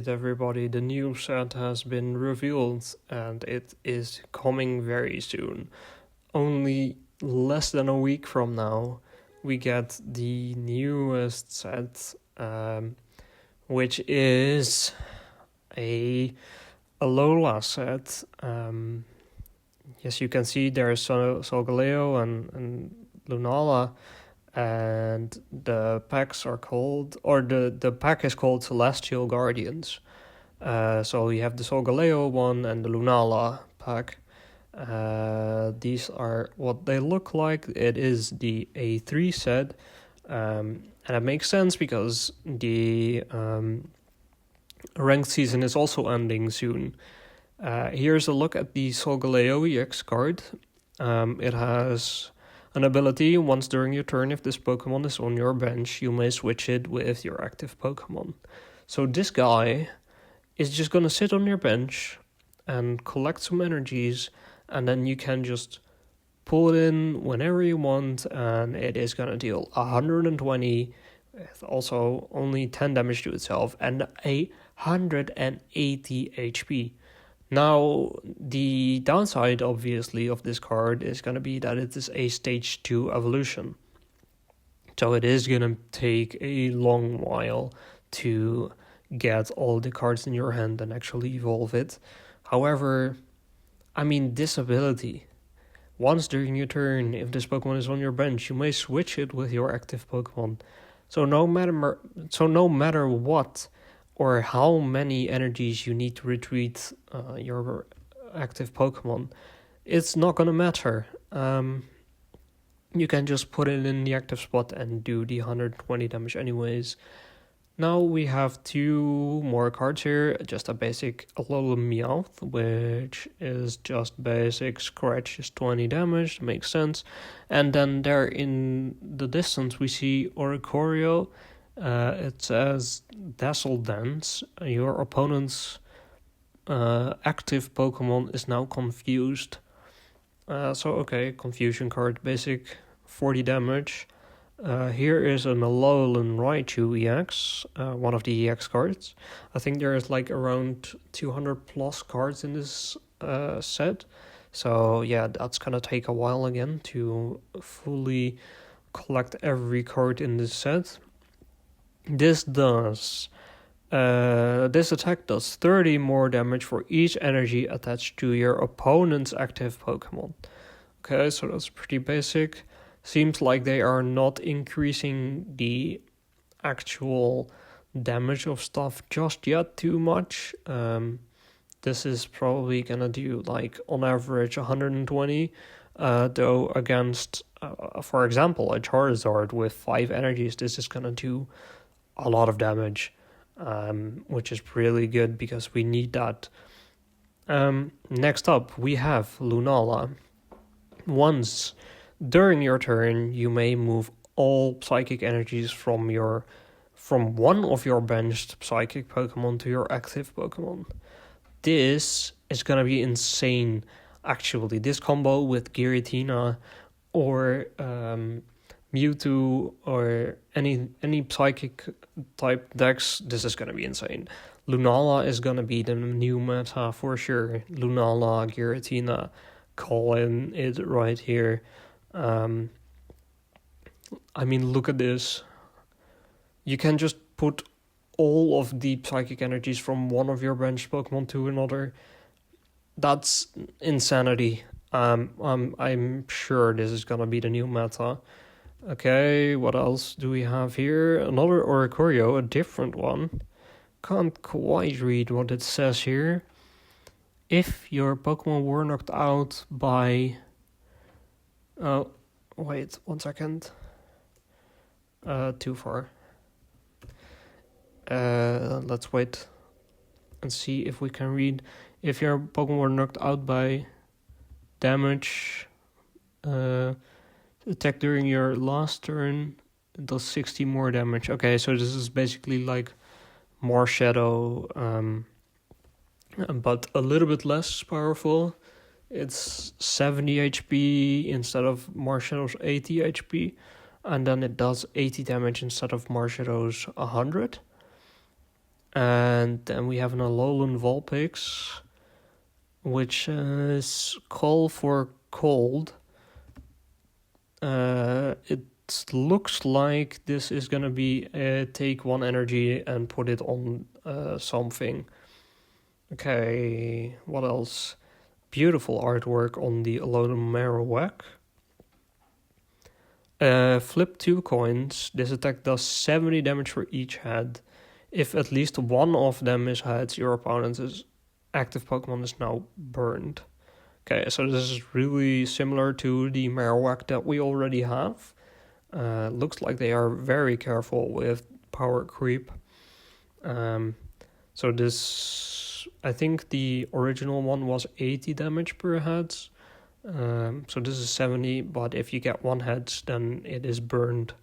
update, everybody. The new set has been revealed and it is coming very soon. Only less than a week from now, we get the newest set, which is a Alola set. Yes, you can see there's Solgaleo and Lunala, and the packs are called, or the pack is called Celestial Guardians. So you have the Solgaleo one and the Lunala pack. These are what they look like. It is the A3 set, and it makes sense because the ranked season is also ending soon. Here's a look at the Solgaleo EX card. It has an ability: once during your turn, if this Pokemon is on your bench, you may switch it with your active Pokemon. So this guy is just gonna sit on your bench and collect some energies, and then you can just pull it in whenever you want, and it is gonna deal 120, with also only 10 damage to itself, and 180 HP. Now, the downside, obviously, of this card is going to be that it is a Stage 2 evolution. So it is going to take a long while to get all the cards in your hand and actually evolve it. However, this ability: once during your turn, if this Pokemon is on your bench, you may switch it with your active Pokemon. So no matter what, or how many energies you need to retreat your active Pokemon, it's not gonna matter. You can just put it in the active spot and do the 120 damage anyways. Now we have two more cards here. Just a basic Alola Meowth, which is just basic scratch, is 20 damage, makes sense. And then there in the distance we see Oricorio. It says Dazzle Dance. Your opponent's active Pokemon is now confused. Confusion card, basic, 40 damage. Here is an Alolan Raichu EX, one of the EX cards. I think there is around 200 plus cards in this set. So yeah, that's gonna take a while again to fully collect every card in this set. This attack does 30 more damage for each energy attached to your opponent's active Pokemon. Okay, so that's pretty basic. Seems like they are not increasing the actual damage of stuff just yet too much. This is probably gonna do on average 120, though against, for example, a Charizard with 5 energies, this is gonna do a lot of damage, which is really good because we need that. Next up, we have Lunala. Once during your turn, you may move all psychic energies from one of your benched psychic Pokemon to your active Pokemon. This is gonna be insane, actually. This combo with Giratina or Mewtwo or any psychic type decks, this is gonna be insane. Lunala is gonna be the new meta for sure. Lunala, Giratina, calling it right here. Look at this. You can just put all of the psychic energies from one of your bench Pokemon to another. That's insanity. I'm sure this is gonna be the new meta. Okay, what else do we have here? Another Oricorio, a different one. Can't quite read what it says here. If your Pokemon were knocked out by... Oh, wait, 1 second. Too far. Let's wait and see if we can read. If your Pokemon were knocked out by damage... attack during your last turn, it does 60 more damage. Okay, so this is basically like Marshadow, but a little bit less powerful. It's 70 HP instead of Marshadow's 80 HP, and then it does 80 damage instead of Marshadow's 100. And then we have an Alolan Vulpix, which is Call for Cold. It looks like this is gonna be take 1 energy and put it on something. Okay, what else? Beautiful artwork on the Alolan Marowak. Flip 2 coins. This attack does 70 damage for each head. If at least one of them is heads, your opponent's active Pokemon is now burned. Okay, so this is really similar to the Marowak that we already have. Looks like they are very careful with power creep. So this, I think the original one was 80 damage per head. So this is 70, but if you get 1 head, then it is burned.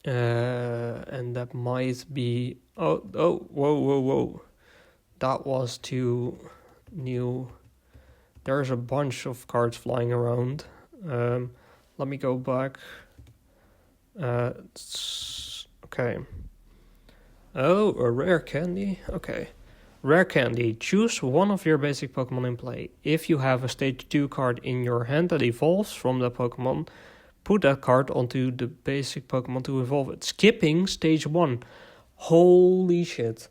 And that might be... whoa. That was too new. There's a bunch of cards flying around. Let me go back. Okay. Oh, a rare candy? Okay. Rare candy. Choose one of your basic Pokemon in play. If you have a stage 2 card in your hand that evolves from that Pokemon, put that card onto the basic Pokemon to evolve it. Skipping stage 1. Holy shit.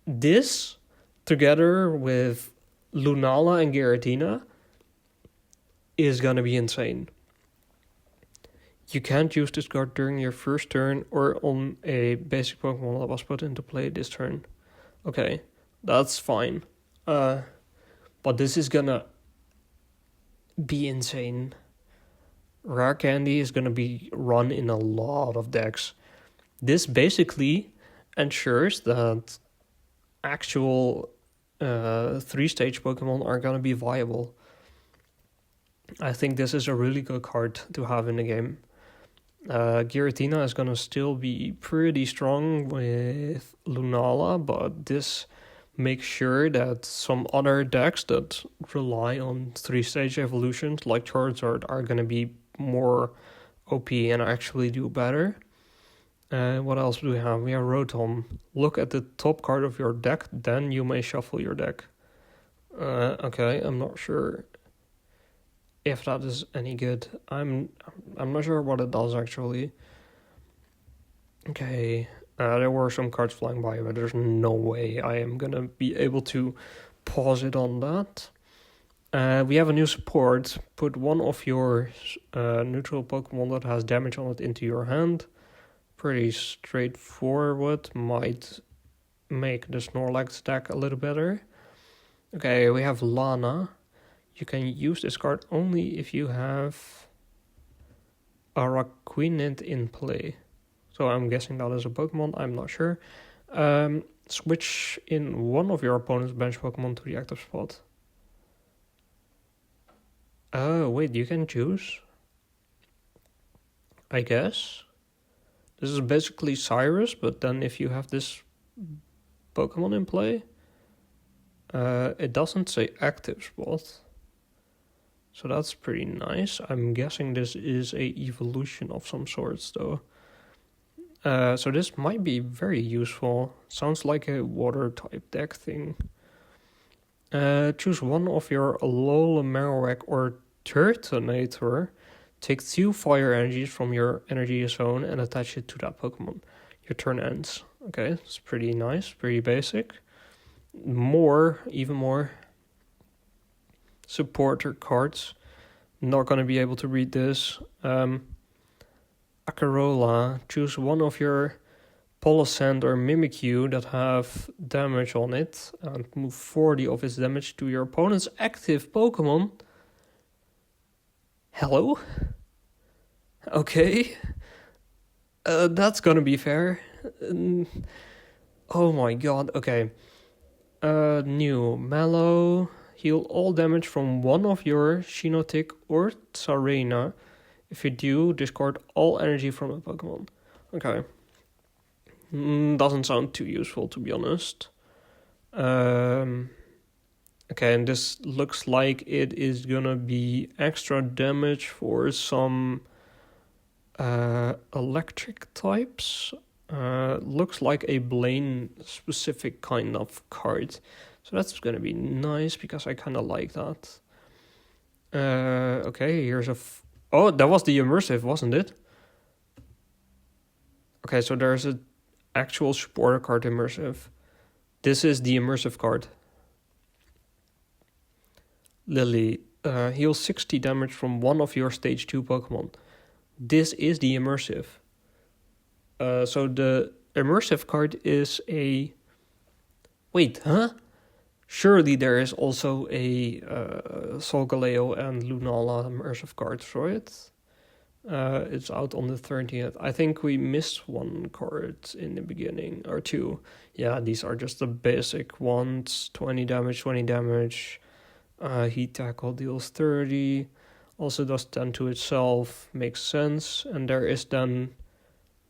This, together with Lunala and Giratina, is gonna be insane. You can't use this card during your first turn or on a basic Pokemon that was put into play this turn. Okay, that's fine. But this is gonna be insane. Rare Candy is gonna be run in a lot of decks. This basically ensures that actual 3-stage Pokemon are gonna be viable. I think this is a really good card to have in the game. Giratina is gonna still be pretty strong with Lunala, but this makes sure that some other decks that rely on 3-stage evolutions like Charizard are gonna be more OP and actually do better. What else do we have? We have Rotom. Look at the top card of your deck, then you may shuffle your deck. Okay, I'm not sure if that is any good. I'm not sure what it does actually. Okay, there were some cards flying by, but there's no way I am gonna be able to pause it on that. We have a new support. Put one of your neutral Pokemon that has damage on it into your hand. Pretty straightforward. Might make the Snorlax deck a little better. Okay, we have Lana. You can use this card only if you have Araquanid in play. So I'm guessing that is a Pokemon, I'm not sure. Switch in one of your opponent's bench Pokemon to the active spot. Oh, wait, you can choose? I guess. This is basically Cyrus, but then if you have this Pokemon in play, it doesn't say active spot. So that's pretty nice. I'm guessing this is a evolution of some sorts, though. So this might be very useful. Sounds like a water type deck thing. Choose one of your Alolan Marowak or Turtonator. Take 2 fire energies from your energy zone and attach it to that Pokemon. Your turn ends. Okay, it's pretty nice, pretty basic. Even more supporter cards. Not going to be able to read this. Akarola. Choose one of your Polysand or Mimikyu that have damage on it and move 40 of its damage to your opponent's active Pokemon. Hello? Okay. That's gonna be fair. Oh my god, okay. New Mallow. Heal all damage from one of your Shiinotic or Tsarena. If you do, discard all energy from a Pokemon. Okay. Doesn't sound too useful, to be honest. Okay, and this looks like it is gonna be extra damage for some electric types. looks like a Blaine specific kind of card. So that's gonna be nice because I kind of like that. Okay, here's oh, that was the immersive, wasn't it? Okay, so there's an actual supporter card immersive. This is the immersive card. Lily, heals 60 damage from one of your stage 2 Pokemon. This is the immersive. So the immersive card is a... Wait, huh? Surely there is also a Solgaleo and Lunala immersive card, right? It's out on the 30th. I think we missed one card in the beginning, or two. Yeah, these are just the basic ones. 20 damage, 20 damage. Heat Tackle deals 30. Also does 10 to itself. Makes sense. And there is then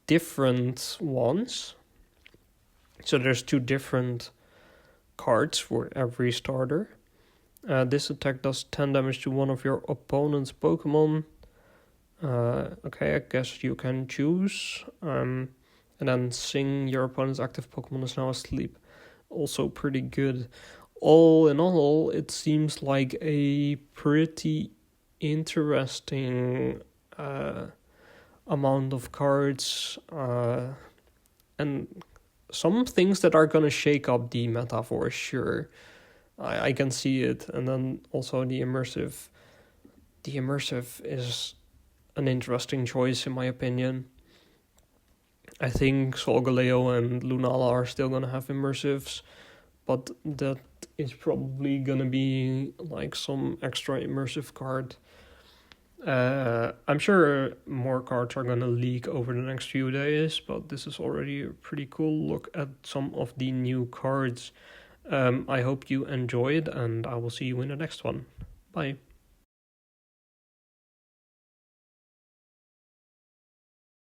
different ones. So there's 2 different cards for every starter. This attack does 10 damage to one of your opponent's Pokemon. Okay, I guess you can choose. And then Sing, your opponent's active Pokemon is now asleep. Also pretty good. All in all, it seems like a pretty interesting amount of cards. And some things that are going to shake up the meta for sure. I can see it. And then also the immersive. The immersive is an interesting choice in my opinion. I think Solgaleo and Lunala are still going to have immersives, but that is probably going to be like some extra immersive card. I'm sure more cards are going to leak over the next few days, but this is already a pretty cool look at some of the new cards. I hope you enjoyed, and I will see you in the next one. Bye.